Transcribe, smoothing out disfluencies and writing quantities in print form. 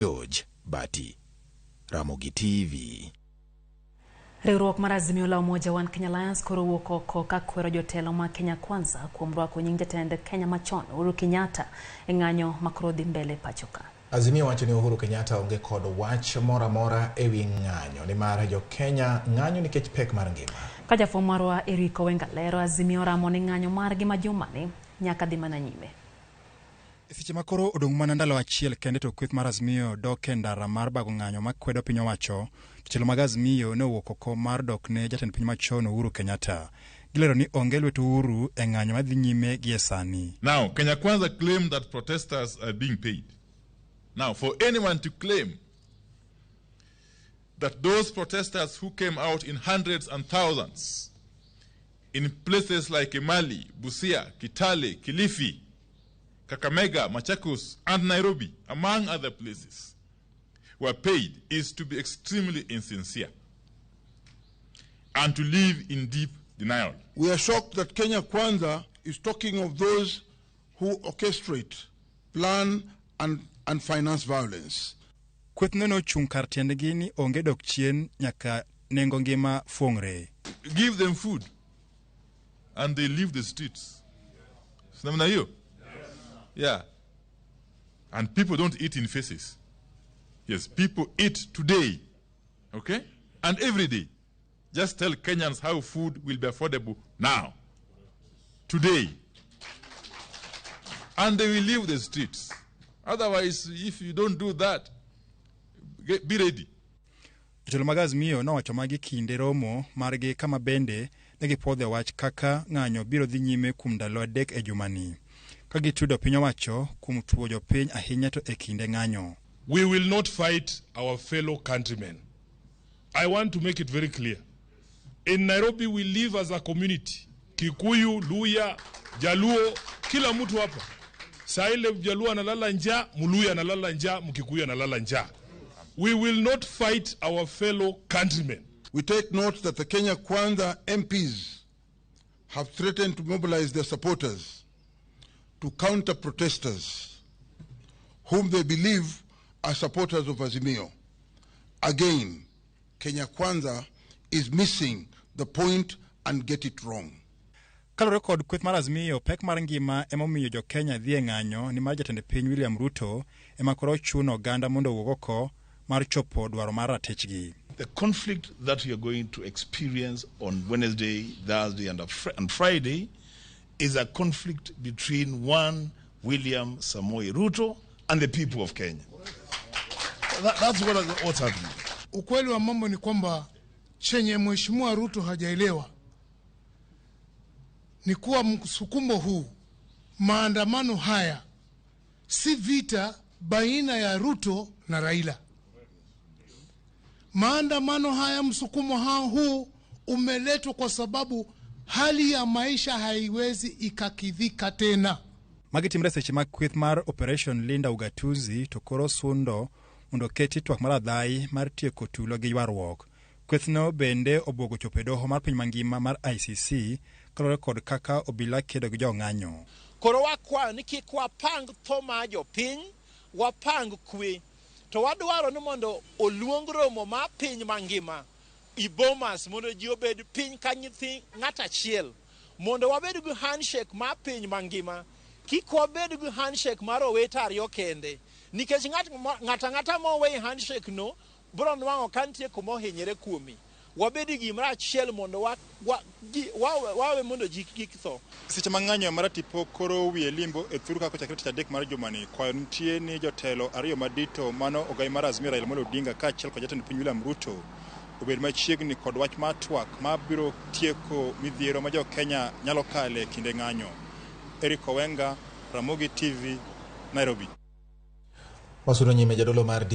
George Bati, Ramogi TV. Riwruok mar Azimio La Umoja One Kenya Alliance koro wuok oko ka kwero jotelo ma Kenya Kwanza kuom rwako nying jatend Kenya machon Uhuru Kenyatta e ng'anyo makoro dhi mbele pachoka. Azimio wacho ni Uhuru Kenyatta onge kod wach mora mora ewi ng'anyo ni mar jo Kenya ng'anyo nikech pek mar ngima. Ka jafwambo marwa Eriko Wenga lero Azimio ramo ni ng'anyo margi ma jumani nyaka dhi mana nyime. Seche makoro odong' mana ndalo achiel kende to kweth mar Azimio dok e ndara mar bago ng'anyo makwedo piny owacho. Jotelo mag Azimio ne owuok oko mar dok ne jatend piny machon Uhuru Kenyatta. Gilero ni onge lwet Uhuru e ng'anyo madhi nyime gie sani. Now, Kenya Kwanza claim that protesters are being paid. Now, for anyone to claim that those protesters who came out in hundreds and thousands in places like Emali, Busia, Kitale, Kilifi, Kakamega, Machakos, and Nairobi, among other places, were paid is to be extremely insincere and to live in deep denial. We are shocked that Kenya Kwanza is talking of those who orchestrate, plan, and finance violence. Kweth no chung kar tiendgi ni onge dok chien nyaka nengo ngima fongre. Give them food and they leave the streets. Namna hiyo? Yeah. And people don't eat in faces. Yes, people eat today. Okay? And every day. Just tell Kenyans how food will be affordable now. Today. And they will leave the streets. Otherwise, if you don't do that, be ready. Jotelo mag Azimio nowacho magi kinde romo margi kama bende ne gipodho wach kaka ng'anyo biro dhi nyime kuom ndalo adek e jumani. Ka gitudo piny owacho kuom tuo jopiny ahinya to e kinde ng'anyo. We will not fight our fellow countrymen. I want to make it very clear. In Nairobi we live as a community. Kikuyu, Luya, Jaluo, kila mtu hapa. Saa ile Jaluo analala njaa, Muluya analala njaa, Mkikuyu analala njaa. We will not fight our fellow countrymen. We take note that the Kenya Kwanza MPs have threatened to mobilize their supporters to counter protesters whom they believe are supporters of Azimio. Again, Kenya Kwanza is missing the point and get it wrong. Kalore kod kweth mar Azimio pek mar ngima emomiyo jo Kenya dhi e ng'anyo ni mar jatend piny William Ruto ema koro chuno oganda mondo owuog oko mar chopo dwaro mar ratechgi. The conflict that we are going to experience on Wednesday, Thursday, and Friday is a conflict between one William Samoei Ruto and the people of Kenya. That's what's happening. Ukweli wa mambo ni kwamba chenye Mheshimiwa Ruto hajaelewa ni kuwa msukumo huu, maandamano haya si vita baina ya Ruto na Raila. Maandamano haya, msukumo huu umeletwa kwa sababu hali ya maisha haiwezi ikakidhika tena. Magitimre seche mag kweth mar Operation Linda Ugatuzi to koro sundo mondo keti twak mar adhai mar tieko tulo gi ywaruok. Kwethno bende obwogo chopo e doho mar piny mangima mar ICC kalore kod kaka obila kedo gi jo ng'anyo. Koro wakwa ni kik wapang tho ma jo piny, wapang kwe. To wadwaro ni mondo oluong romo ma piny mangima ibomas mondo ji obed piny ka nyithi ng'at achiel, mondo wabed gi handshake ma piny mangima, kik wabed gi handshake mar owete ariyo kende, nikech ng'ata mowe handshake no biro nwang'o ka nitie kuma ohinyore kuomi. Wabed gi gimoro achiel mondo wawe mondo ji kik tho. Seche mang'anyo mar tipo koro wiye limbo e thuru kako chakre tich adek mar jumani, kwayo nitie ni jotelo ariyo madito mano ogai mar Azimio Raila Amolo Odinga kaachiel kod jatend piny William Ruto obed machiegni kod wach mar twak ma biro tieko midhiero ma jo Kenya nyalo kale kinde ng'anyo. Eriko Wenga, Ramogi TV, Nairobi. Wasudo nyime jadolo mar